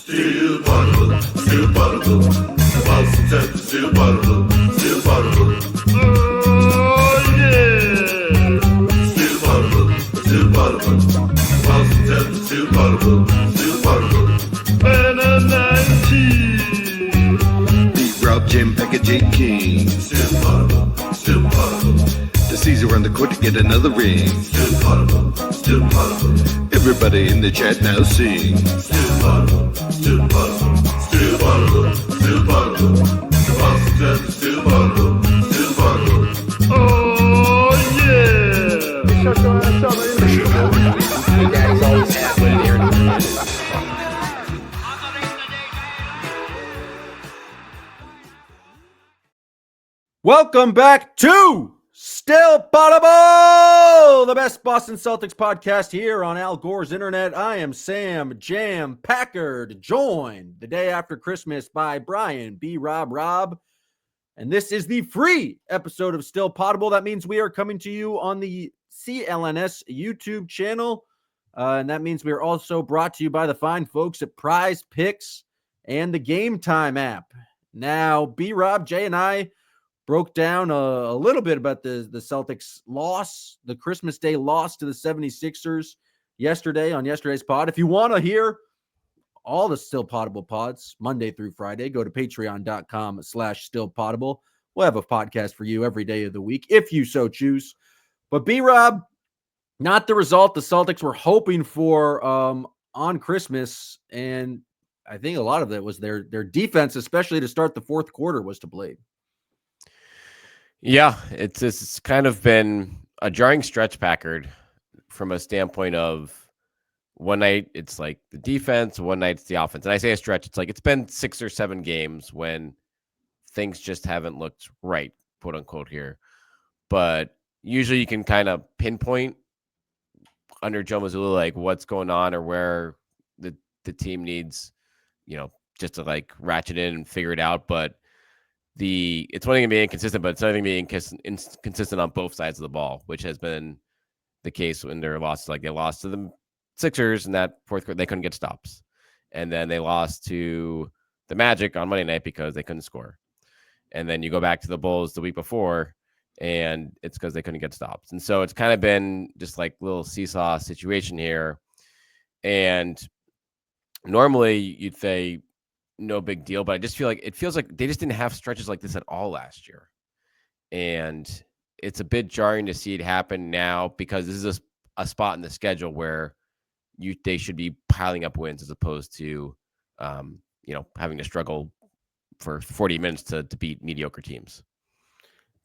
Still Poddable, still Poddable. The Boston Celtics still Poddable, still Poddable. Oh yeah! Still Poddable, still Poddable. The Boston Celtics still Poddable, still Poddable. Better 19. Beat Rob, Jim, Packard, J. King. Still Poddable, still Poddable. The Caesar on the court to get another ring. Still Poddable, still Poddable. Everybody in the chat now sing. Still Poddable, still Poddable. Still Poddable, still Poddable. The Boston Celtics still Poddable, still Poddable. Oh yeah! Shut your ass up. Daddy's always had one here. Welcome back to Still Poddable, the best Boston Celtics podcast here on Al Gore's internet. I am Sam Jam Packard, joined the day after Christmas by Brian B. Robb. And this is the free episode of Still Poddable. That means we are coming to you on the CLNS YouTube channel. And that means we are also brought to you by the fine folks at Prize Picks and the Game Time app. Now, B. Rob, Jay, and I broke down a little bit about the Celtics loss, the Christmas Day loss to the 76ers yesterday on yesterday's pod. If you want to hear all the Still Poddable pods, Monday through Friday, go to patreon.com/stillpoddable. We'll have a podcast for you every day of the week, if you so choose. But B-Rob, not the result the Celtics were hoping for on Christmas. And I think a lot of it was their defense, especially to start the fourth quarter, was to blame. Yeah, it's kind of been a jarring stretch, Packard, from a standpoint of one night it's like the defense, one night it's the offense. And I say a stretch, it's like it's been 6 or 7 games when things just haven't looked right, quote unquote, here. But usually you can kind of pinpoint under Joe Mazzulla like what's going on or where the team needs, just to like ratchet in and figure it out. But it's one thing to be inconsistent, but it's another thing to be inconsistent on both sides of the ball, which has been the case when they're lost. Like they lost to the Sixers in that fourth quarter, they couldn't get stops, and then they lost to the Magic on Monday night because they couldn't score. And then you go back to the Bulls the week before, and it's because they couldn't get stops. And so it's kind of been just like a little seesaw situation here. And normally you'd say no big deal, but I just feel like it feels like they just didn't have stretches like this at all last year. And it's a bit jarring to see it happen now because this is a spot in the schedule where they should be piling up wins as opposed to, having to struggle for 40 minutes to beat mediocre teams.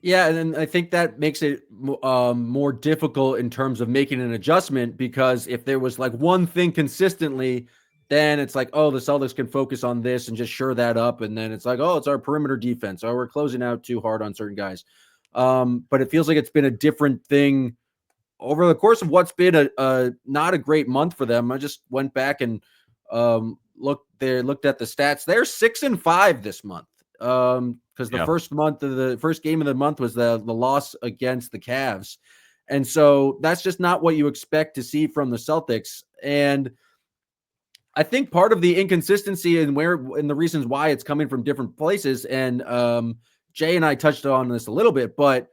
Yeah, and I think that makes it more difficult in terms of making an adjustment, because if there was like one thing consistently, then it's like, oh, the Celtics can focus on this and just shore that up. And then it's like, oh, it's our perimeter defense. Oh, we're closing out too hard on certain guys. But it feels like it's been a different thing over the course of what's been a not a great month for them. I just went back and looked at the stats. They're 6-5 this month. Because the first game of the month was the loss against the Cavs. And so that's just not what you expect to see from the Celtics. And I think part of the inconsistency and the reasons why it's coming from different places, and Jay and I touched on this a little bit, but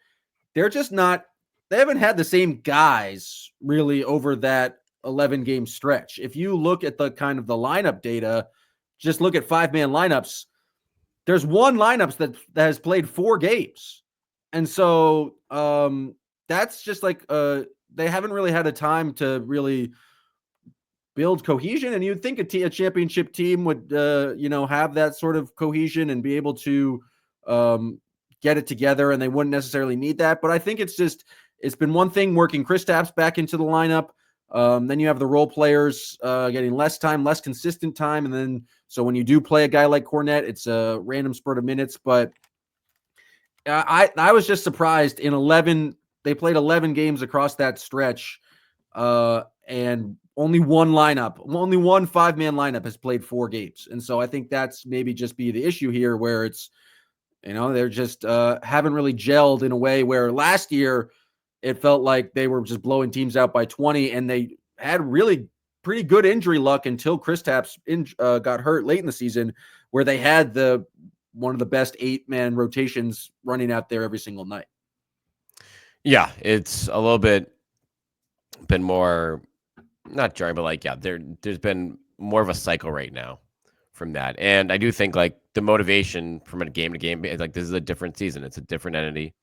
they haven't had the same guys really over that 11-game stretch. If you look at the kind of the lineup data, just look at 5-man lineups, there's one lineup that has played 4 games. And so that's just like they haven't really had a time to really build cohesion. And you'd think a championship team would, have that sort of cohesion and be able to get it together, and they wouldn't necessarily need that. But I think it's been one thing working Kristaps back into the lineup. Then you have the role players getting less time, less consistent time. And then, so when you do play a guy like Kornet, it's a random spurt of minutes. But I was just surprised they played 11 games across that stretch. And only one 5-man lineup has played 4 games. And so I think that's maybe just be the issue here, where it's, they're just haven't really gelled in a way where last year it felt like they were just blowing teams out by 20, and they had really pretty good injury luck until Kristaps got hurt late in the season, where they had one of the best 8-man rotations running out there every single night. Yeah, it's a little bit been more not jarring, but like, yeah, there's been more of a cycle right now from that. And I do think like the motivation from a game to game is like, this is a different season. It's a different entity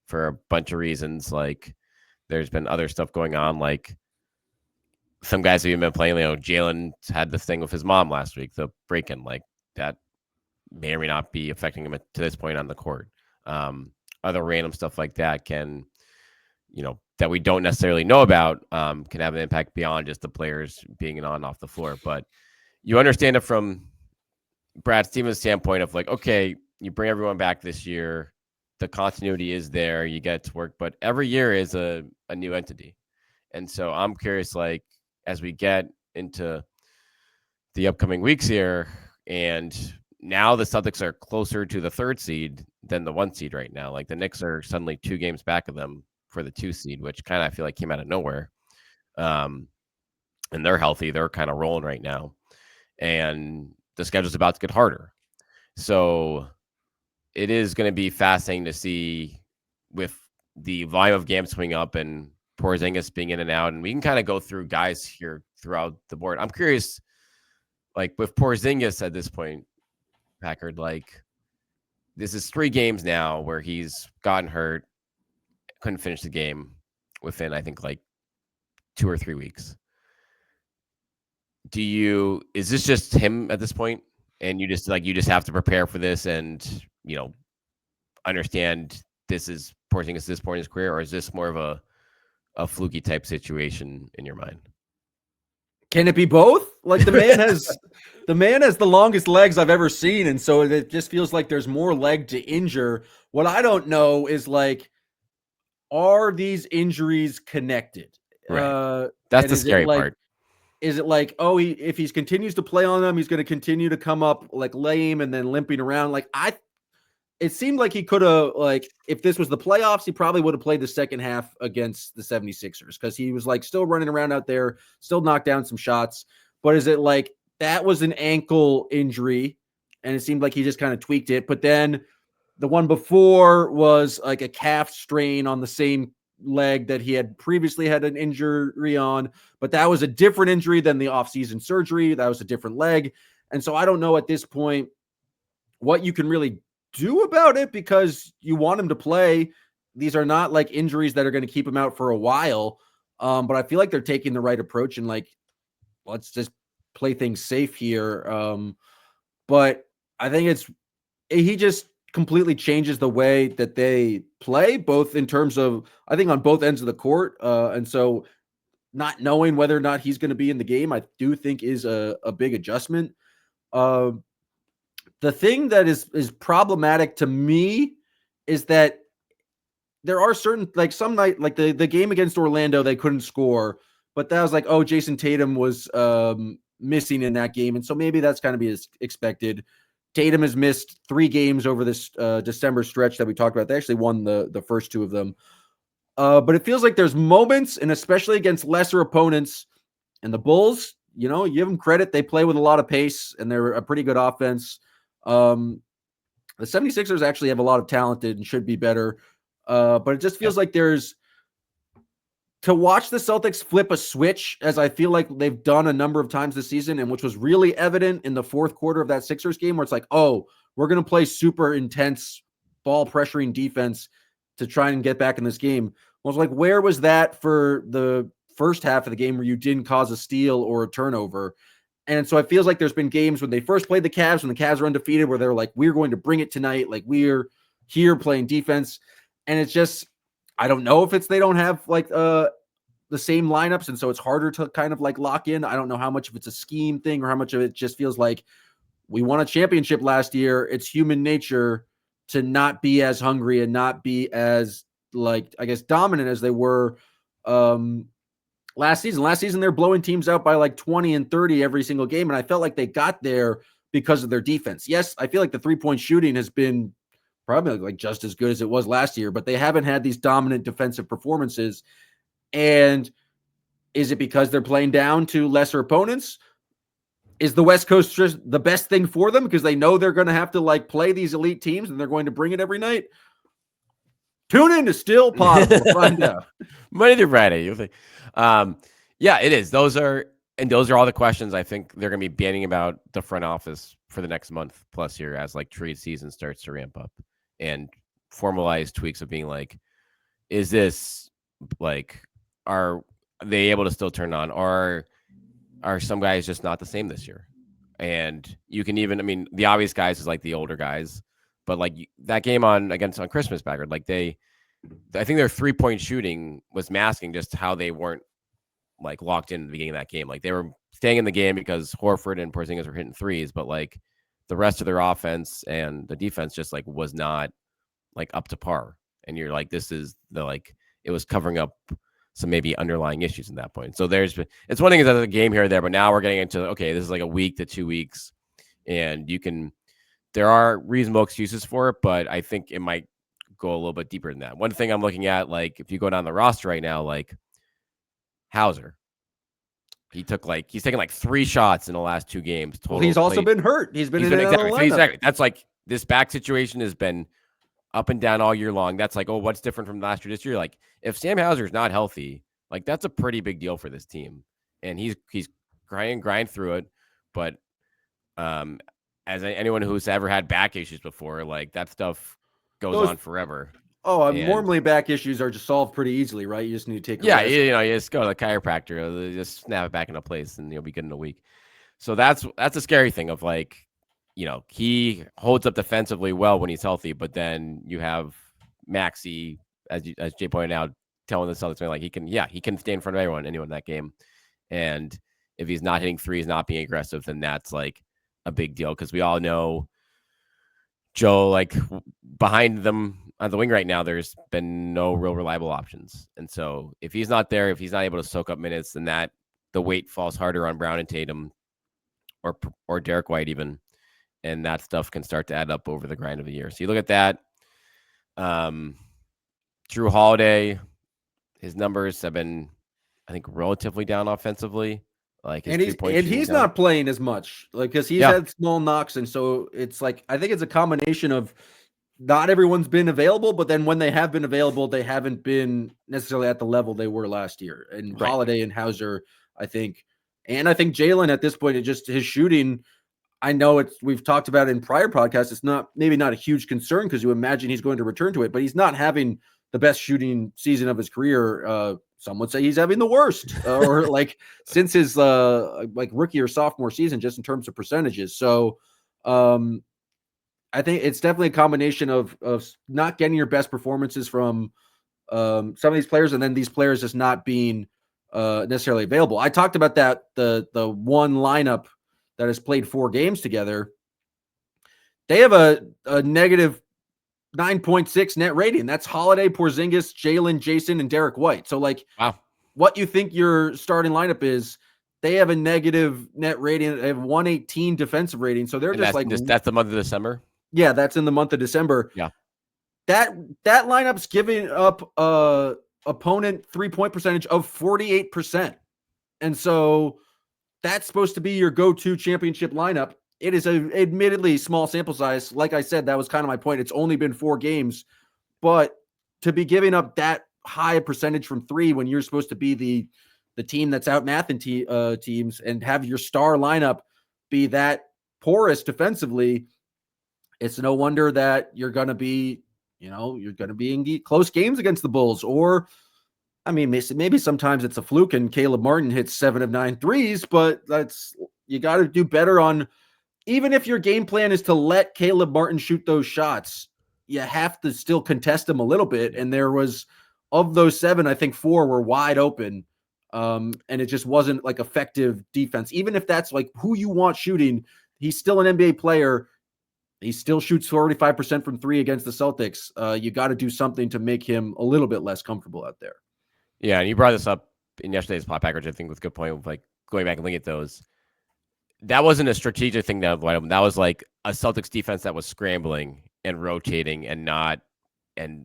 for a bunch of reasons. Like there's been other stuff going on. Like some guys have even been playing, Jalen had this thing with his mom last week, the break-in, like that may or may not be affecting him to this point on the court. Other random stuff like that can, that we don't necessarily know about, can have an impact beyond just the players being on and off the floor. But you understand it from Brad Stevens' standpoint of like, okay, you bring everyone back this year, the continuity is there, you get it to work, but every year is a new entity. And so I'm curious, like, as we get into the upcoming weeks here, and now the Celtics are closer to the 3rd seed than the 1 seed right now. Like the Knicks are suddenly 2 games back of them for the 2 seed, which kind of I feel like came out of nowhere. And they're healthy. They're kind of rolling right now. And the schedule's about to get harder. So it is going to be fascinating to see with the volume of games coming up and Porzingis being in and out. And we can kind of go through guys here throughout the board. I'm curious, like with Porzingis at this point, Packard, like this is 3 games now where he's gotten hurt, couldn't finish the game within, I think, like 2 or 3 weeks. Is this just him at this point? And you just have to prepare for this and, understand this is Porzingis at this point in his career, or is this more of a fluky type situation in your mind? Can it be both? Like the man has the longest legs I've ever seen. And so it just feels like there's more leg to injure. What I don't know is like, are these injuries connected? Right. That's the scary part. Is it like, oh, if he continues to play on them, he's going to continue to come up like lame and then limping around? Like it seemed like he could have, like, if this was the playoffs, he probably would have played the second half against the 76ers because he was like still running around out there, still knocked down some shots. But is it like that was an ankle injury and it seemed like he just kind of tweaked it? But then the one before was like a calf strain on the same leg that he had previously had an injury on, but that was a different injury than the offseason surgery. That was a different leg. And so I don't know at this point what you can really do about it because you want him to play. These are not like injuries that are going to keep him out for a while. But I feel like they're taking the right approach and like, let's just play things safe here. But I think he just completely changes the way that they play, both in terms of, I think on both ends of the court. And so not knowing whether or not he's going to be in the game, I do think is a big adjustment. The thing that is problematic to me is that there are certain, like some night, like the game against Orlando, they couldn't score, but that was like, oh, Jason Tatum was missing in that game. And so maybe that's kind of be expected. Tatum has missed 3 games over this December stretch that we talked about. They actually won the first 2 of them. But it feels like there's moments, and especially against lesser opponents, and the Bulls, you give them credit. They play with a lot of pace, and they're a pretty good offense. The 76ers actually have a lot of talented and should be better. But it just feels like to watch the Celtics flip a switch, as I feel like they've done a number of times this season, and which was really evident in the 4th quarter of that Sixers game, where it's like, oh, we're going to play super intense ball pressuring defense to try and get back in this game. I was like, where was that for the first half of the game where you didn't cause a steal or a turnover? And so it feels like there's been games when they first played the Cavs, when the Cavs are undefeated, where they're like, we're going to bring it tonight. Like, we're here playing defense. And it's just, I don't know if they don't have like the same lineups. And so it's harder to kind of like lock in. I don't know how much of it's a scheme thing or how much of it just feels like we won a championship last year. It's human nature to not be as hungry and not be as like, I guess, dominant as they were last season. Last season, they're blowing teams out by like 20 and 30 every single game. And I felt like they got there because of their defense. Yes, I feel like the 3-point shooting has been probably like just as good as it was last year, but they haven't had these dominant defensive performances. And Is it because they're playing down to lesser opponents? Is the West Coast just the best thing for them because they know they're going to have to like play these elite teams and they're going to bring it every night? Tune in to Still Poddable to find out. Monday through Friday. You think? Yeah, it is. Those are all the questions I think they're going to be banning about the front office for the next month plus here as like trade season starts to ramp up and formalized tweaks of being like, is this like, are they able to still turn on? Or are some guys just not the same this year? And you can even, I mean, the obvious guys is like the older guys, but like that game on Christmas, Packard, like I think their 3-point shooting was masking just how they weren't like locked in at the beginning of that game. Like they were staying in the game because Horford and Porzingis were hitting threes, but like the rest of their offense and the defense just like was not like up to par. And you're like, this is it was covering up some maybe underlying issues in that point. So it's one thing is that a game here or there, but now we're getting into, okay, this is like a week to 2 weeks and there are reasonable excuses for it, but I think it might go a little bit deeper than that. One thing I'm looking at, like if you go down the roster right now, like Hauser, he's taken like 3 shots in the last 2 games. Total. Well, he's also been hurt. He's been in and out of the lineup. Exactly. That's like this back situation has been up and down all year long. That's like, oh, what's different from last year? This year, like if Sam Hauser's not healthy, like that's a pretty big deal for this team, and he's grind through it. But as anyone who's ever had back issues before, like that stuff goes on forever. Oh, normally back issues are just solved pretty easily, right? You just need to take a rest. You just go to the chiropractor, just snap it back into place, and you'll be good in a week. So that's a scary thing of like, he holds up defensively well when he's healthy, but then you have Maxey, as Jay pointed out, telling the Celtics like he can stay in front of anyone in that game, and if he's not hitting threes, not being aggressive, then that's like a big deal because we all know Joe, like behind them on the wing right now, there's been no real reliable options, and so if he's not there, if he's not able to soak up minutes, then the weight falls harder on Brown and Tatum, or Derek White even. And that stuff can start to add up over the grind of the year. So you look at that. Drew Holiday, his numbers have been, I think, relatively down offensively. Like he's not playing as much, like because he's had small knocks, and so it's like I think it's a combination of not everyone's been available, but then when they have been available, they haven't been necessarily at the level they were last year. And right. Holiday and Hauser, I think Jalen at this point, it just his shooting. I know we've talked about it in prior podcasts. It's maybe not a huge concern because you imagine he's going to return to it, but he's not having the best shooting season of his career. Some would say he's having the worst, or like since his like rookie or sophomore season, just in terms of percentages. So I think it's definitely a combination of not getting your best performances from some of these players, and then these players just not being necessarily available. I talked about that the one lineup that has played 4 games together, they have a negative 9.6 net rating. That's Holiday, Porzingis, Jalen, Jason, and Derek White. So, like, wow, what you think your starting lineup is, they have a negative net rating. They have 118 defensive rating. So that's the month of December. Yeah, that's in the month of December. Yeah, that lineup's giving up opponent 3-point percentage of 48%, and so that's supposed to be your go-to championship lineup. It is a admittedly small sample size. Like I said, that was kind of my point. It's only been 4 games, but to be giving up that high a percentage from 3 when you're supposed to be the team that's out mathing teams and have your star lineup be that porous defensively, it's no wonder that you're going to be, in close games against the Bulls. Or, I mean, maybe sometimes it's a fluke and Caleb Martin hits 7 of 9 threes, but you got to do better on, even if your game plan is to let Caleb Martin shoot those shots, you have to still contest them a little bit. And there was, of those 7, I think 4 were wide open. And it just wasn't like effective defense. Even if that's like who you want shooting, he's still an NBA player. He still shoots 45% from 3 against the Celtics. You got to do something to make him a little bit less comfortable out there. Yeah, and you brought this up in yesterday's pod package, I think, with a good point of like going back and looking at those. That wasn't a strategic thing that was like a Celtics defense that was scrambling and rotating and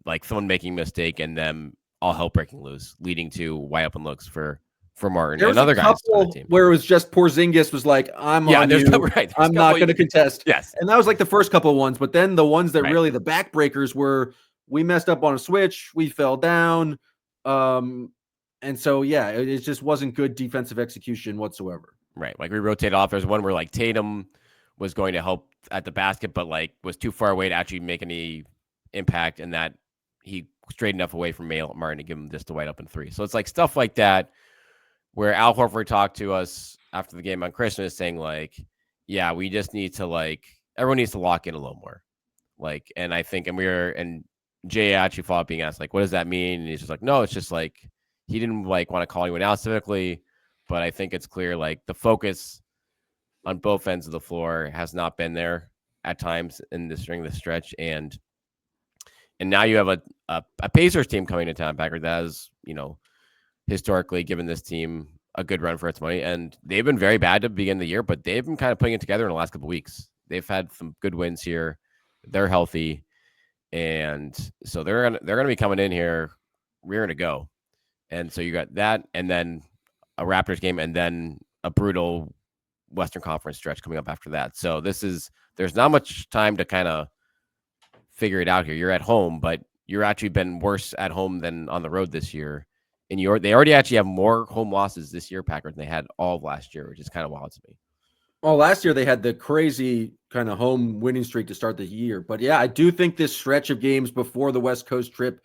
like someone making a mistake and them all hell breaking loose, leading to wide open looks for for Martin There and was other a guys on the couple team. where it was just Porzingis was like, I'm on there's you. right. There's I'm not going to contest. Yes. And that was like the first couple of ones. But then the ones that Right. really the backbreakers were, we messed up on a switch. We fell down. And so, yeah, it just wasn't good defensive execution whatsoever. Right. Like we rotated off. There's one where like Tatum was going to help at the basket, but like was too far away to actually make any impact, and that he strayed enough away from Martin to give him just the white open three. So it's like stuff like that where Al Horford talked to us after the game on Christmas saying like, yeah, we just need to like, everyone needs to lock in a little more. Like, and I think, and Jay actually followed up being asked like, what does that mean? And he's just like, no, it's just like, he didn't like want to call anyone out specifically, but I think it's clear like the focus on both ends of the floor has not been there at times during this stretch, and now you have a Pacers team coming to town, Packard, that has historically given this team a good run for its money, and they've been very bad to begin the year, but they've been kind of putting it together in the last couple of weeks. They've had some good wins here. They're healthy, and so they're gonna be coming in here rearing to go. And so you got that, and then a Raptors game, and then a brutal Western Conference stretch coming up after that. So there's not much time to kind of figure it out here. You're at home, but you're actually been worse at home than on the road this year. And they already actually have more home losses this year, Packers, than they had all of last year, which is kind of wild to me. Well, last year they had the crazy kind of home winning streak to start the year. But yeah, I do think this stretch of games before the West Coast trip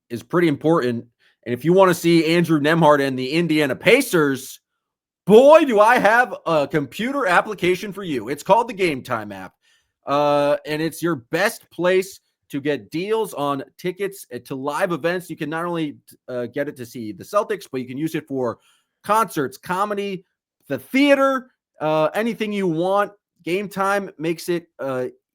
is pretty important. And if you want to see Andrew Nembhard and the Indiana Pacers, boy, do I have a computer application for you. It's called the Game Time app. And it's your best place to get deals on tickets to live events. You can not only get it to see the Celtics, but you can use it for concerts, comedy, the theater, anything you want. Game Time makes it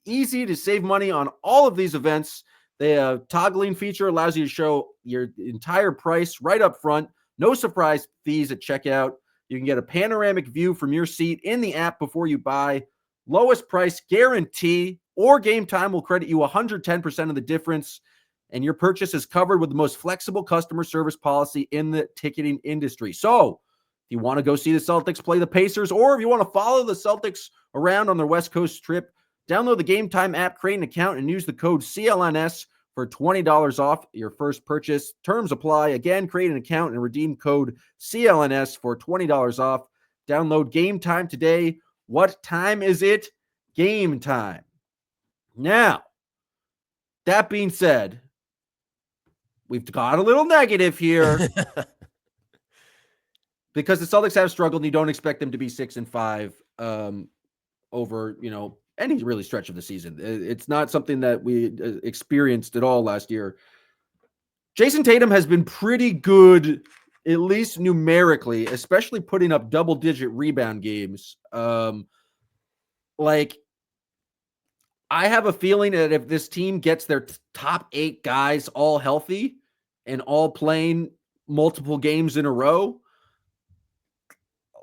easy to save money on all of these events. The toggling feature allows you to show your entire price right up front. No surprise fees at checkout. You can get a panoramic view from your seat in the app before you buy. Lowest price guarantee, or Game Time will credit you 110% of the difference, and your purchase is covered with the most flexible customer service policy in the ticketing industry. So if you want to go see the Celtics play the Pacers, or if you want to follow the Celtics around on their West Coast trip, download the Game Time app, create an account, and use the code CLNS for $20 off your first purchase. Terms apply. Again, create an account and redeem code CLNS for $20 off. Download Game Time today. What time is it? Game time. Now, that being said, we've got a little negative here because the Celtics have struggled and you don't expect them to be 6-5 over, any really stretch of the season. It's not something that we experienced at all last year. Jason Tatum has been pretty good, at least numerically, especially putting up double-digit rebound games. I have a feeling that if this team gets their top 8 guys all healthy and all playing multiple games in a row,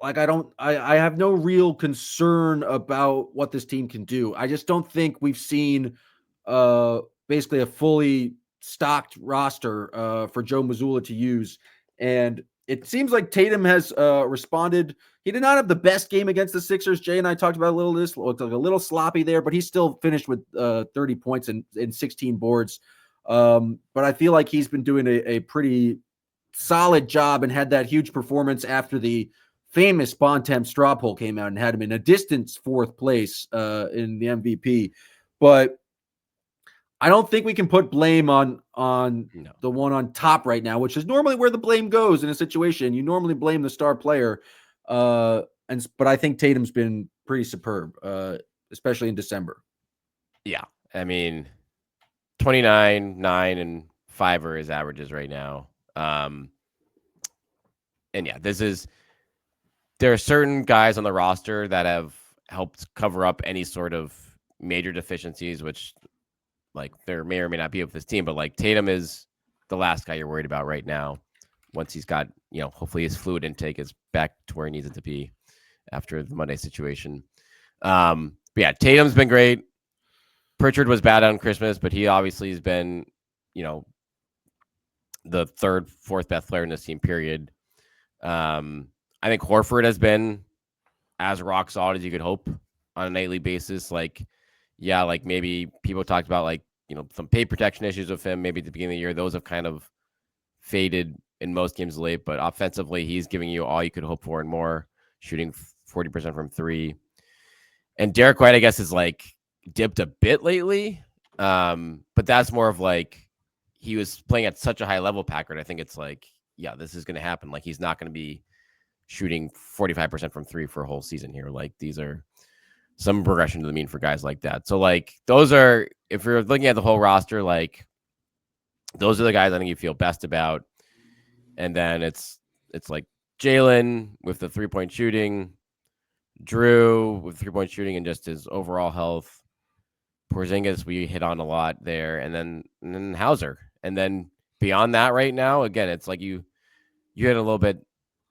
I have no real concern about what this team can do. I just don't think we've seen basically a fully stocked roster for Joe Mazzulla to use. And it seems like Tatum has responded. He did not have the best game against the Sixers. Jay and I talked about a little this. Looked like a little sloppy there, but he still finished with 30 points and 16 boards. But I feel like he's been doing a pretty solid job and had that huge performance after the famous Bontemps straw poll came out and had him in a distant 4th place in the MVP. But I don't think we can put blame on the one on top right now, which is normally where the blame goes in a situation. You normally blame the star player. But I think Tatum's been pretty superb, especially in December. Yeah. I mean, 29, 9, and 5 are his averages right now. And yeah, there are certain guys on the roster that have helped cover up any sort of major deficiencies, which there may or may not be with this team, but Tatum is the last guy you're worried about right now. Once he's got, hopefully his fluid intake is back to where he needs it to be after the Monday situation. But yeah, Tatum's been great. Pritchard was bad on Christmas, but he obviously has been, the 3rd, 4th best player in this team, period. I think Horford has been as rock solid as you could hope on a nightly basis. Like, yeah, like maybe people talked about like, some pay protection issues with him maybe at the beginning of the year. Those have kind of faded in most games late, but offensively, he's giving you all you could hope for and more, shooting 40% from three. And Derek White, I guess, is like dipped a bit lately. But that's more of like he was playing at such a high level, Packard. I think it's like, yeah, this is going to happen. Like he's not going to be shooting 45% from three for a whole season here. Like these are some progression to the mean for guys like that. So like those are, if you're looking at the whole roster, like those are the guys I think you feel best about. And then it's like Jalen with the 3-point shooting, Drew with 3-point shooting, and just his overall health. Porzingis we hit on a lot there, and then Hauser, and then beyond that, right now, again, it's like you hit a little bit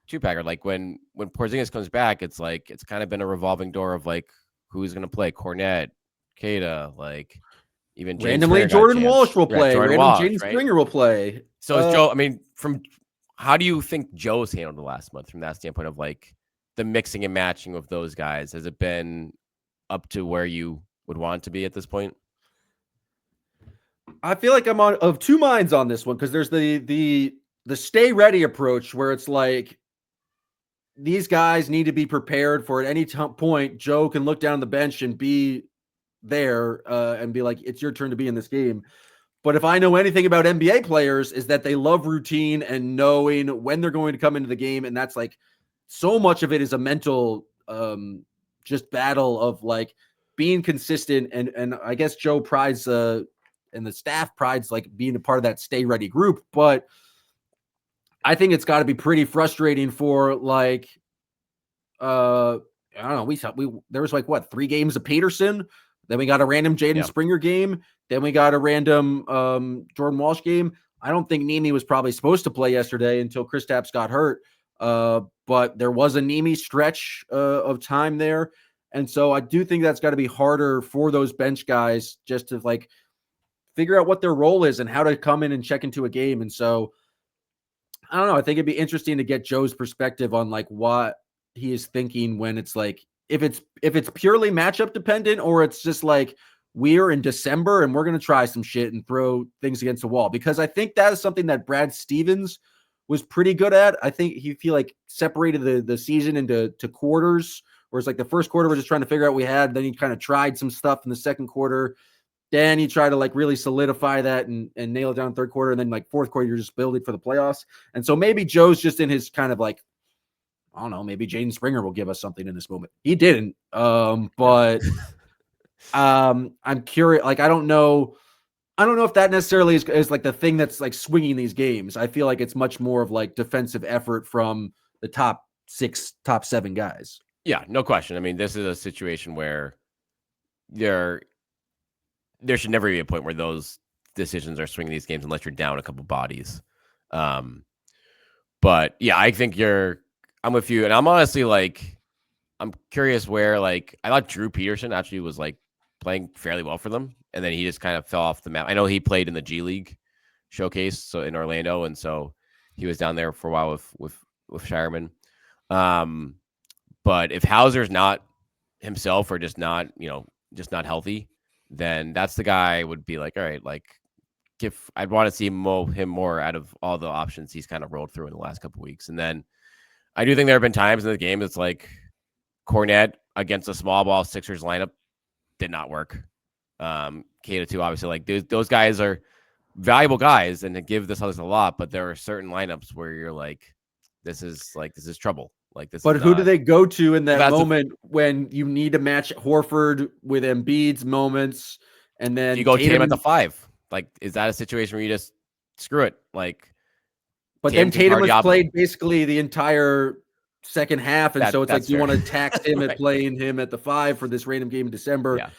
too, Packard. Like when Porzingis comes back, it's like it's kind of been a revolving door of like who's going to play. Cornette, Kada, like even James randomly Jordan Walsh will play. Jordan Random Walsh, Jaden Springer will play. So is Joe. I mean, how do you think Joe's handled the last month from that standpoint of like the mixing and matching of those guys? Has it been up to where you would want to be at this point? I feel like I'm of two minds on this one because there's the stay ready approach where it's like these guys need to be prepared for at any point. Joe can look down the bench and be there and be like, it's your turn to be in this game. But if I know anything about NBA players is that they love routine and knowing when they're going to come into the game. And that's like so much of it is a mental just battle of like being consistent. And I guess Joe prides and the staff prides like being a part of that stay ready group. But I think it's got to be pretty frustrating for like, I don't know. There was like what 3 games of Peterson. Then we got a random Jaden Springer game. Then we got a random Jordan Walsh game. I don't think Nemi was probably supposed to play yesterday until Kristaps got hurt. But there was a Nemi stretch of time there. And so I do think that's got to be harder for those bench guys just to like figure out what their role is and how to come in and check into a game. And so I don't know. I think it'd be interesting to get Joe's perspective on like what he is thinking when it's like, if it's purely matchup dependent, or it's just like we're in December and we're going to try some shit and throw things against the wall, because I think that is something that Brad Stevens was pretty good at. I think he like separated the season into quarters, where it's like the first quarter we're just trying to figure out what we had. Then he kind of tried some stuff in the second quarter. Then he tried to like really solidify that and nail it down in third quarter. And then like fourth quarter, you're just building for the playoffs. And so maybe Joe's just in his kind of like, I don't know, maybe Jaden Springer will give us something in this moment. He didn't. But I'm curious. Like, I don't know if that necessarily is like the thing that's like swinging these games. I feel like it's much more of like defensive effort from the top 6, top 7 guys. Yeah, no question. I mean, this is a situation where there should never be a point where those decisions are swinging these games unless you're down a couple bodies. But yeah, I think I'm with you. And I'm honestly like, I'm curious where like, I thought Drew Peterson actually was like playing fairly well for them. And then he just kind of fell off the map. I know he played in the G League showcase, so in Orlando. And so he was down there for a while with Shireman. But if Hauser's not himself or just not healthy, then that's the guy I would be like, all right, like I'd want to see him more out of all the options he's kind of rolled through in the last couple of weeks. And then I do think there have been times in the game it's like Cornette against a small ball Sixers lineup did not work. Kada too, obviously, like those guys are valuable guys and to give the Celtics a lot, but there are certain lineups where you're like, this is trouble. Like this. But who do they go to in that moment when you need to match Horford with Embiid's moments? And then you go Tatum at the 5. Like, is that a situation where you just screw it? Like, but then Tatum has played basically the entire second half. And so it's like, you want to tax him at playing him at the 5 for this random game in December. Yeah.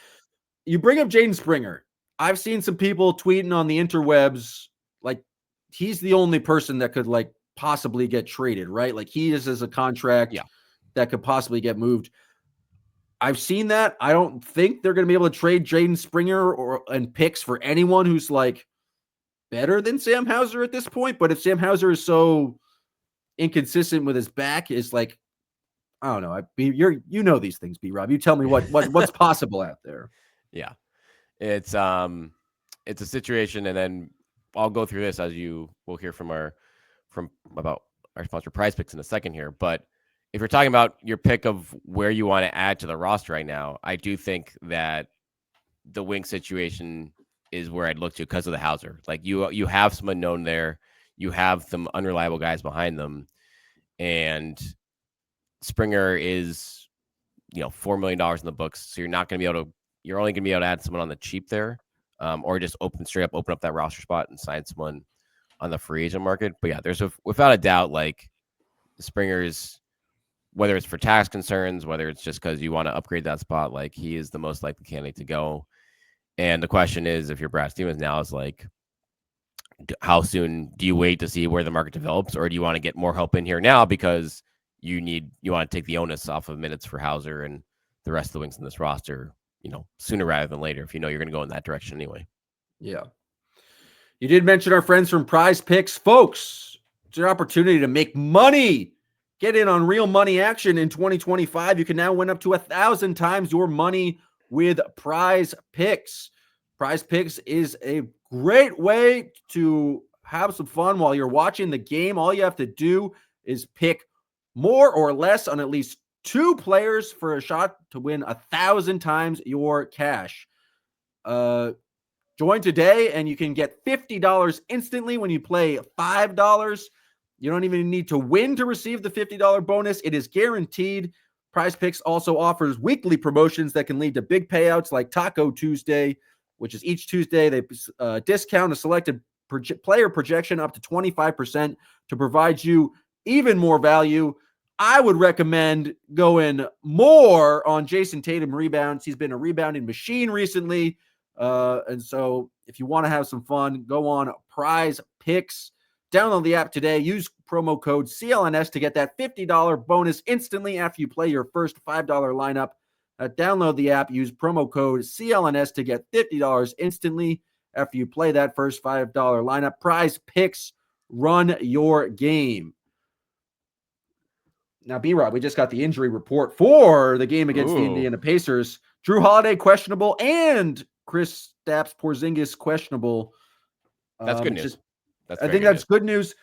You bring up Jaden Springer. I've seen some people tweeting on the interwebs, like he's the only person that could like possibly get traded, right? Like he is as a contract that could possibly get moved. I've seen that. I don't think they're going to be able to trade Jaden Springer and picks for anyone who's like better than Sam Hauser at this point. But if Sam Hauser is so inconsistent with his back is like, I don't know. You know these things, B-Rob. You tell me what's possible out there. Yeah. It's a situation, and then I'll go through this as you will hear from about our sponsor Prize Picks in a second here. But if you're talking about your pick of where you want to add to the roster right now, I do think that the wing situation is where I'd look to because of the Hauser. Like you have some unknown there, you have some unreliable guys behind them, and Springer is $4 million in the books, so you're not going to be able to. You're only going to be able to add someone on the cheap there, or just open up that roster spot and sign someone on the free agent market. But yeah, there's without a doubt, like Springer's, whether it's for tax concerns, whether it's just because you want to upgrade that spot, like he is the most likely candidate to go. And the question is, if you're Brad Stevens now, is like, how soon do you wait to see where the market develops, or do you want to get more help in here now because you want to take the onus off of minutes for Hauser and the rest of the wings in this roster, sooner rather than later, if you're going to go in that direction anyway. Yeah. You did mention our friends from Prize Picks, folks. It's an opportunity to make money. Get in on real money action in 2025. You can now win up to 1,000 times your money with Prize Picks. Prize Picks is a great way to have some fun while you're watching the game. All you have to do is pick more or less on at least 2 players for a shot to win 1,000 times your cash. Join today and you can get $50 instantly when you play $5. You don't even need to win to receive the $50 bonus. It is guaranteed. Prize Picks also offers weekly promotions that can lead to big payouts like Taco Tuesday, which is each Tuesday they discount a selected player projection up to 25% to provide you even more value. I would recommend going more on Jason Tatum rebounds. He's been a rebounding machine recently. And so if you want to have some fun, go on Prize Picks. Download the app today. Use promo code CLNS to get that $50 bonus instantly after you play your first $5 lineup. Download the app. Use promo code CLNS to get $50 instantly after you play that first $5 lineup. Prize Picks, run your game. Now, B-Rob, we just got the injury report for the game against the Indiana Pacers. Drew Holiday questionable and Kristaps Porzingis questionable. That's good news. I think that's good news.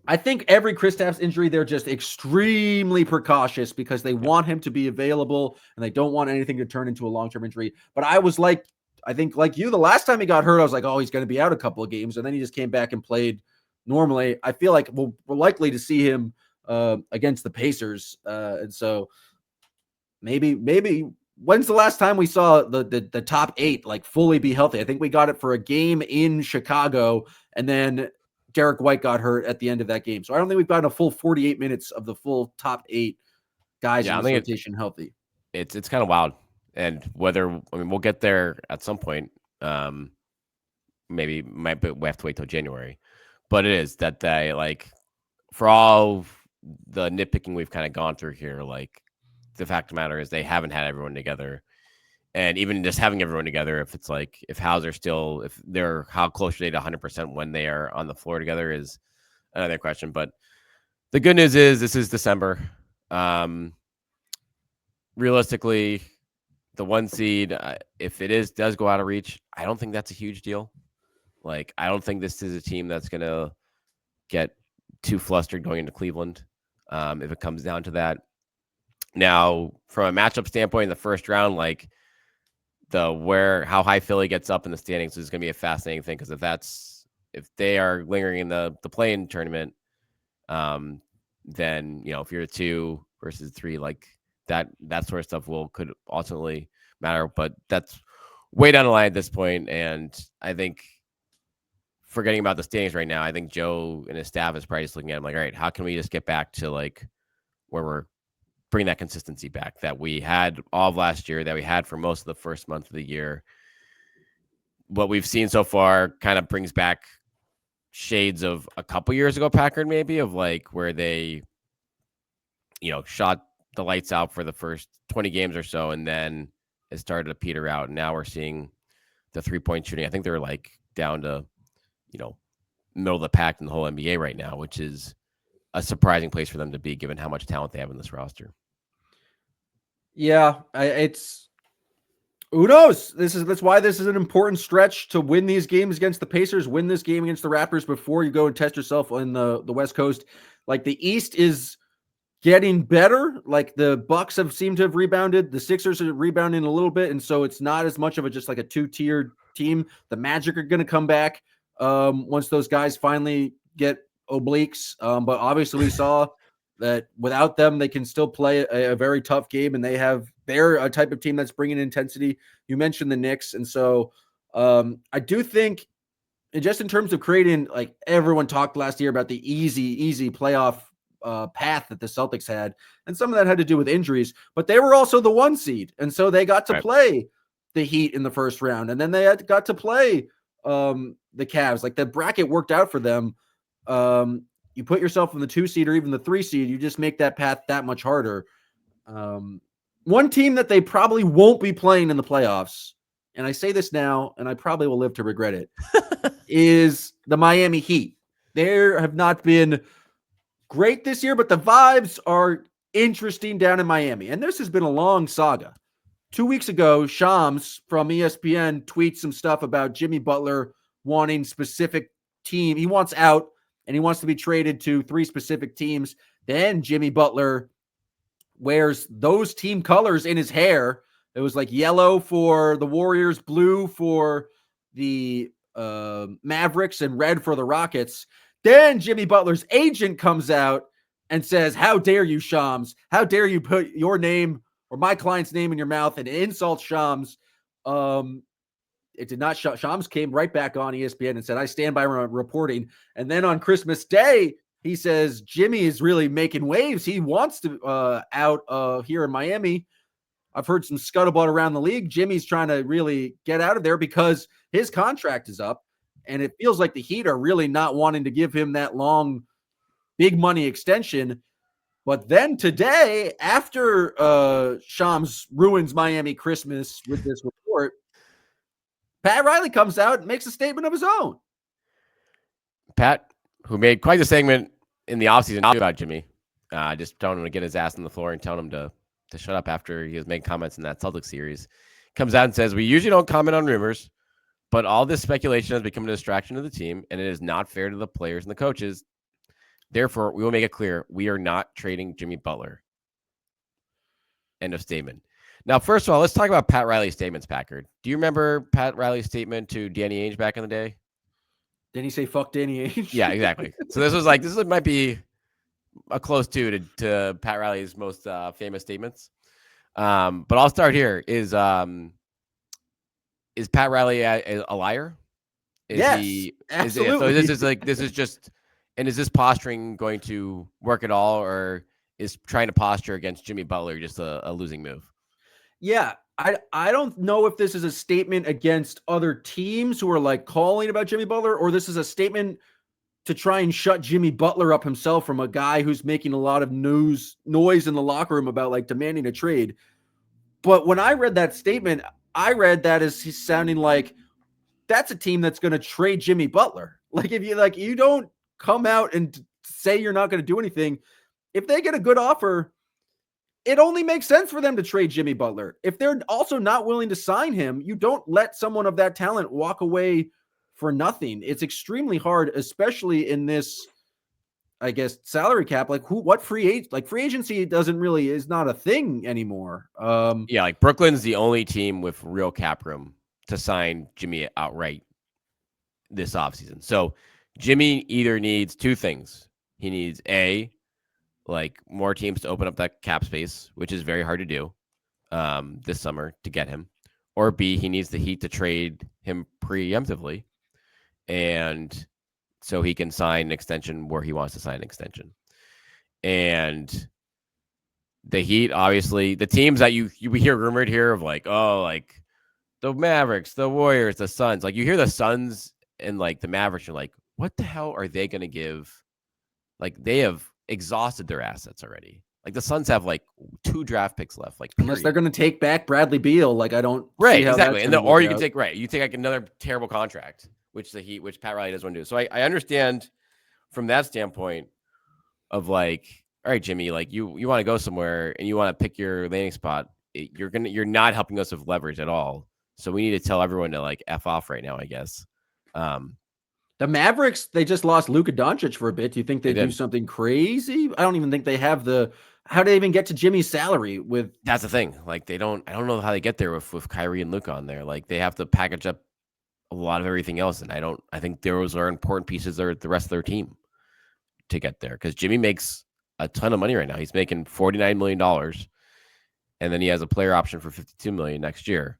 I think every Kristaps injury, they're just extremely precautious because they want him to be available and they don't want anything to turn into a long-term injury. But I think like you, the last time he got hurt, I was like, oh, he's going to be out a couple of games. And then he just came back and played normally. I feel like we're likely to see him against the Pacers. And so maybe when's the last time we saw the top 8 like fully be healthy? I think we got it for a game in Chicago, and then Derek White got hurt at the end of that game. So I don't think we've gotten a full 48 minutes of the full top 8 guys in the rotation healthy. It's kind of wild. And we'll get there at some point. Maybe we have to wait till January. But it is that they, like, for all the nitpicking we've kind of gone through here, like, the fact of the matter is they haven't had everyone together. And even just having everyone together, if it's like, if Hauser still, if they're, how close are they to 100% when they are on the floor together is another question. But the good news is this is December. Realistically, the 1 seed, if it does go out of reach, I don't think that's a huge deal. Like, I don't think this is a team that's going to get too flustered going into Cleveland if it comes down to that. Now, from a matchup standpoint in the first round, like, how high Philly gets up in the standings is going to be a fascinating thing, because if they are lingering in the play-in tournament, then, if you're 2 versus 3, like, that sort of stuff could ultimately matter. But that's way down the line at this point. And I think, forgetting about the standings right now, I think Joe and his staff is probably just looking at him like, all right, how can we just get back to, like, where we're bring that consistency back that we had all of last year, that we had for most of the first month of the year. What we've seen so far kind of brings back shades of a couple years ago, Packard, maybe, of like where they, shot the lights out for the first 20 games or so, and then it started to peter out. And now we're seeing the 3-point shooting. I think they're like down to, middle of the pack in the whole NBA right now, which is a surprising place for them to be, given how much talent they have in this roster. Yeah, it's who knows. That's why this is an important stretch to win these games against the Pacers, win this game against the Raptors before you go and test yourself on the West Coast. Like the East is getting better. Like the Bucks have seemed to have rebounded. The Sixers are rebounding a little bit, and so it's not as much of a just like a two-tiered team. The Magic are going to come back once those guys finally get obliques. But obviously we saw that without them, they can still play a very tough game, and they're a type of team that's bringing intensity. You mentioned the Knicks, and so I do think, and just in terms of creating, like everyone talked last year about the easy playoff path that the Celtics had, and some of that had to do with injuries, but they were also the 1 seed, and so they got to play the Heat in the first round, and then they got to play the Cavs. Like the bracket worked out for them. You put yourself in the 2 seed or even the 3 seed, you just make that path that much harder. One team that they probably won't be playing in the playoffs, and I say this now, and I probably will live to regret it, is the Miami Heat. They have not been great this year, but the vibes are interesting down in Miami, and this has been a long saga. 2 weeks ago, Shams from ESPN tweets some stuff about Jimmy Butler wanting specific team. He wants out, and he wants to be traded to 3 specific teams. Then Jimmy Butler wears those team colors in his hair. It was like yellow for the Warriors, blue for the Mavericks, and red for the Rockets. Then Jimmy Butler's agent comes out and says, "How dare you, Shams? How dare you put your name or my client's name in your mouth," and insults Shams. It did not. Shams came right back on ESPN and said, "I stand by reporting." And then on Christmas Day, he says Jimmy is really making waves. He wants to out here in Miami. I've heard some scuttlebutt around the league. Jimmy's trying to really get out of there because his contract is up, and it feels like the Heat are really not wanting to give him that long, big money extension. But then today, after Shams ruins Miami Christmas with this report, Pat Riley comes out and makes a statement of his own. Pat, who made quite a segment in the offseason about Jimmy, just telling him to get his ass on the floor and telling him to shut up after he was making comments in that Celtics series, comes out and says, "We usually don't comment on rumors, but all this speculation has become a distraction to the team, and it is not fair to the players and the coaches. Therefore, we will make it clear we are not trading Jimmy Butler." End of statement. Now, first of all, let's talk about Pat Riley's statements, Packard. Do you remember Pat Riley's statement to Danny Ainge back in the day? Didn't he say "fuck Danny Ainge"? Yeah, exactly. So this might be a close to Pat Riley's most famous statements. But I'll start here. Is Pat Riley a liar? Yes, absolutely. So is this posturing going to work at all, or is trying to posture against Jimmy Butler just a losing move? Yeah, I don't know if this is a statement against other teams who are like calling about Jimmy Butler, or this is a statement to try and shut Jimmy Butler up himself from a guy who's making a lot of noise in the locker room about like demanding a trade. But when I read that statement, I read that as he's sounding like that's a team that's going to trade Jimmy Butler. Like if you don't come out and say you're not going to do anything, if they get a good offer, it only makes sense for them to trade Jimmy Butler. If they're also not willing to sign him, you don't let someone of that talent walk away for nothing. It's extremely hard, especially in this, I guess, salary cap. Like free agency is not a thing anymore. Yeah, like Brooklyn's the only team with real cap room to sign Jimmy outright this offseason. So Jimmy either needs 2 things. He needs like more teams to open up that cap space, which is very hard to do this summer to get him, or B, he needs the Heat to trade him preemptively, and so he can sign an extension where he wants to sign an extension. And the Heat, obviously, the teams that you hear rumored here of like the Mavericks, the Warriors, the Suns, like you hear the Suns and like the Mavericks, you're like, what the hell are they going to give? Like they have exhausted their assets already. Like the Suns have like 2 draft picks left. Like unless they're going to take back Bradley Beal, like I don't right see how exactly. And or you can take like another terrible contract, which Pat Riley doesn't want to do. So I understand from that standpoint of like, all right, Jimmy, like you want to go somewhere and you want to pick your landing spot. You're not helping us with leverage at all. So we need to tell everyone to like F off right now, I guess. The Mavericks, they just lost Luka Doncic for a bit. Do you think they do did. something crazy? I don't even think they have how do they even get to Jimmy's salary with That's the thing. Like I don't know how they get there with Kyrie and Luka on there. Like they have to package up a lot of everything else. And I think those are important pieces of the rest of their team to get there. Because Jimmy makes a ton of money right now. He's making $49 million. And then he has a player option for $52 million next year.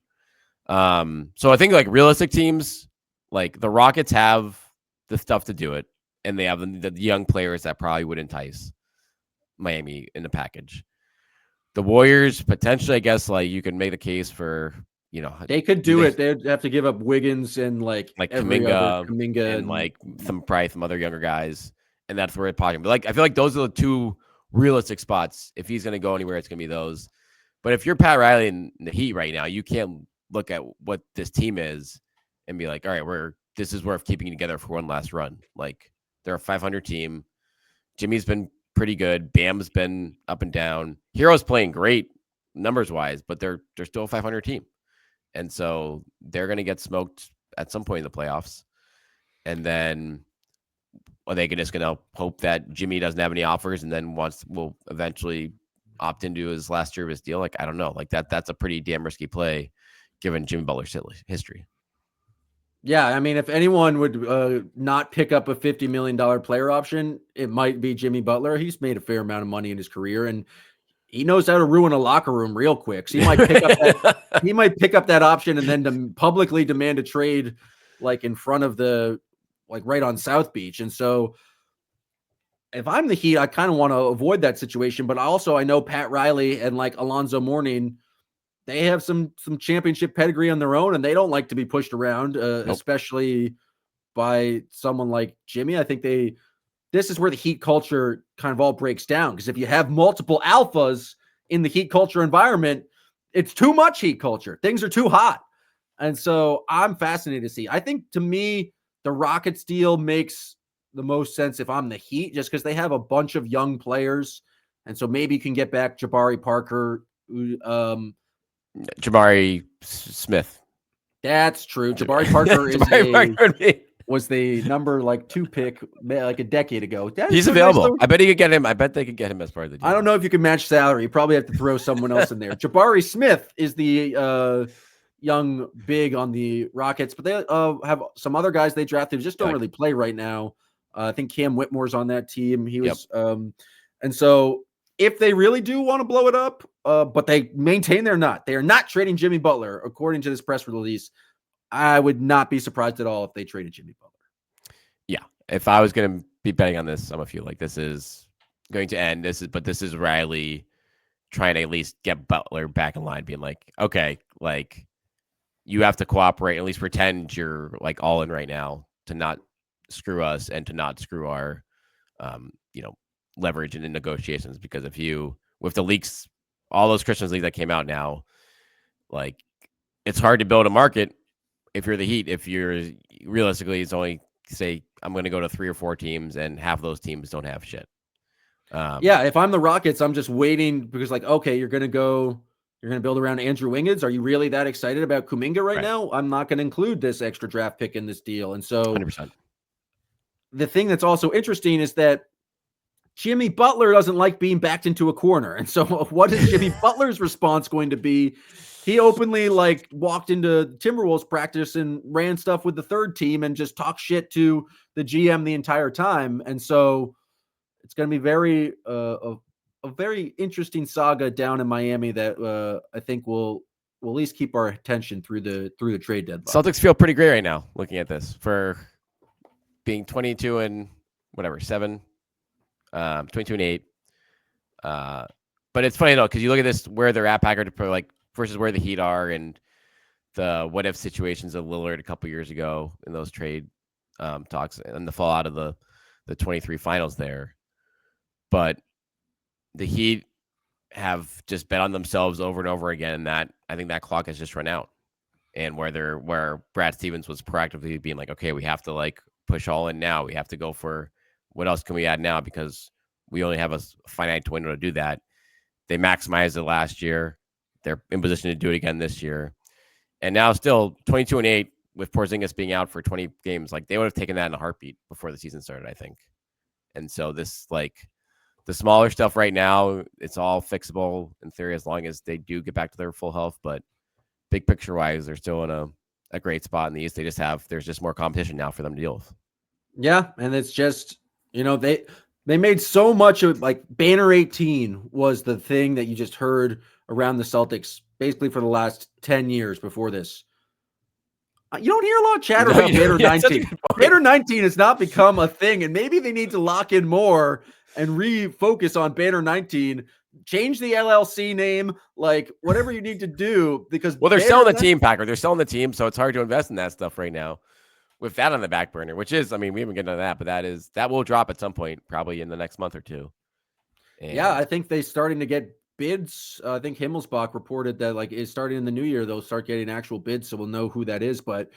So I think like realistic teams, like the Rockets have the stuff to do it, and they have the young players that probably would entice Miami in the package. The Warriors potentially, I guess, like you can make the case for, they could do it. They'd have to give up Wiggins and like Kuminga and like probably some other younger guys, and that's where it's talking. But like I feel like those are the two realistic spots. If he's going to go anywhere, it's going to be those. But if you're Pat Riley in the Heat right now, you can't look at what this team is and be like, all right, this is worth keeping together for one last run. Like they're a 500 team. Jimmy's been pretty good. Bam's been up and down. Hero's playing great numbers wise, but they're still a 500 team. And so they're going to get smoked at some point in the playoffs. And then are they just going to hope that Jimmy doesn't have any offers and then will eventually opt into his last year of his deal? Like, I don't know. Like that's a pretty damn risky play given Jimmy Butler's history. Yeah, I mean, if anyone would not pick up a $50 million player option, it might be Jimmy Butler. He's made a fair amount of money in his career, and he knows how to ruin a locker room real quick. So he might pick up that option and then publicly demand a trade, like in front of right on South Beach. And so, if I'm the Heat, I kind of want to avoid that situation. But I know Pat Riley and like Alonzo Mourning. They have some championship pedigree on their own, and they don't like to be pushed around, especially by someone like Jimmy. I think this is where the Heat culture kind of all breaks down, because if you have multiple alphas in the Heat culture environment, it's too much Heat culture. Things are too hot. And so I'm fascinated to see. I think to me, the Rockets deal makes the most sense if I'm the Heat, just because they have a bunch of young players. And so maybe you can get back Jabari Parker, Jabari Smith. That's true. Jabari Parker was the number 2 pick like a decade ago. He's available. I bet he could get him. I bet they could get him as part of the deal. I don't know if you can match salary. You probably have to throw someone else in there. Jabari Smith is the young big on the Rockets, but they have some other guys they drafted who just don't really play right now. I think Cam Whitmore's on that team. He was, and so if they really do want to blow it up, but they maintain they are not trading Jimmy Butler, according to this press release, I would not be surprised at all if they traded Jimmy Butler. Yeah. If I was going to be betting on this, I'm a few like this is going to end. This is Riley trying to at least get Butler back in line, being like, okay, like you have to cooperate, at least pretend you're like all in right now to not screw us and to not screw our, leverage in the negotiations. Because with the leaks, all those Christians leagues that came out now, like it's hard to build a market if you're the Heat. If you're realistically, it's only say I'm going to go to 3 or 4 teams, and half of those teams don't have shit. If I'm the Rockets, I'm just waiting because okay, you're going to build around Andrew Wiggins. Are you really that excited about Kuminga right now? I'm not going to include this extra draft pick in this deal. And so 100%. The thing that's also interesting is that Jimmy Butler doesn't like being backed into a corner. And so what is Jimmy Butler's response going to be? He openly walked into Timberwolves practice and ran stuff with the third team and just talked shit to the GM the entire time. And so it's going to be a very interesting saga down in Miami that I think will at least keep our attention through the trade deadline. Celtics feel pretty great right now looking at this for being 22 and 7, 22 and 8. But it's funny though, because you look at this where they're at, Packard, versus where the Heat are, and the what if situations of Lillard a couple years ago in those trade talks and the fallout of the 23 finals there. But the Heat have just bet on themselves over and over again, and that I think that clock has just run out. And where Brad Stevens was proactively being like, okay, we have to push all in now. We have to go for what else can we add now, because we only have a finite window to do that. They maximized it last year. They're in position to do it again this year. And now still 22-8 with Porzingis being out for 20 games. Like they would have taken that in a heartbeat before the season started, I think. And so this, like the smaller stuff right now, it's all fixable in theory, as long as they do get back to their full health. But big picture wise, they're still in a great spot in the East. There's just more competition now for them to deal with. Yeah. And it's just, they made so much of like Banner 18 was the thing that you just heard around the Celtics basically for the last 10 years before this. You don't hear a lot of chatter about Banner 19. Banner 19 has not become a thing, and maybe they need to lock in more and refocus on Banner 19. Change the LLC name, like whatever you need to do, because they're selling the team, Packard. They're selling the team, so it's hard to invest in that stuff right now. With that on the back burner, which is, I mean, we haven't gotten to that, but that will drop at some point, probably in the next month or two. And yeah, I think they're starting to get bids. I think Himmelsbach reported that like is starting in the new year, they'll start getting actual bids, so we'll know who that is. But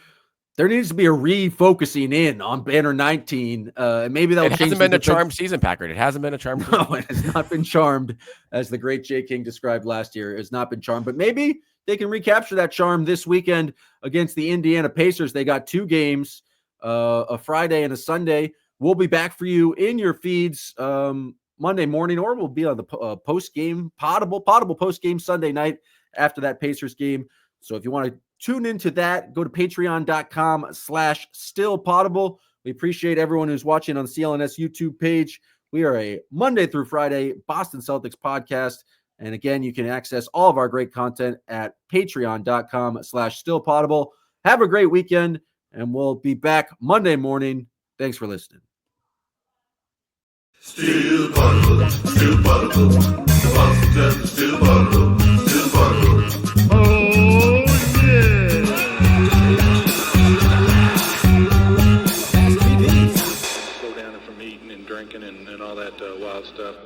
there needs to be a refocusing in on Banner 19. Maybe that'll change. It hasn't been a charmed season, Packard. It hasn't been a charmed season. No, it has not been charmed, as the great Jay King described last year. It has not been charmed, but maybe they can recapture that charm this weekend against the Indiana Pacers. They got 2 games, a Friday and a Sunday. We'll be back for you in your feeds Monday morning, or we'll be on the post-game, Poddable post-game Sunday night after that Pacers game. So if you want to tune into that, go to patreon.com/stillpoddable. We appreciate everyone who's watching on the CLNS YouTube page. We are a Monday through Friday Boston Celtics podcast. And again, you can access all of our great content at patreon.com/stillpoddable. Have a great weekend, and we'll be back Monday morning. Thanks for listening. Still Poddable, still Poddable. The Boston Celtics still Poddable, still Poddable. Oh, yeah. Slow down from eating and drinking and all that wild stuff.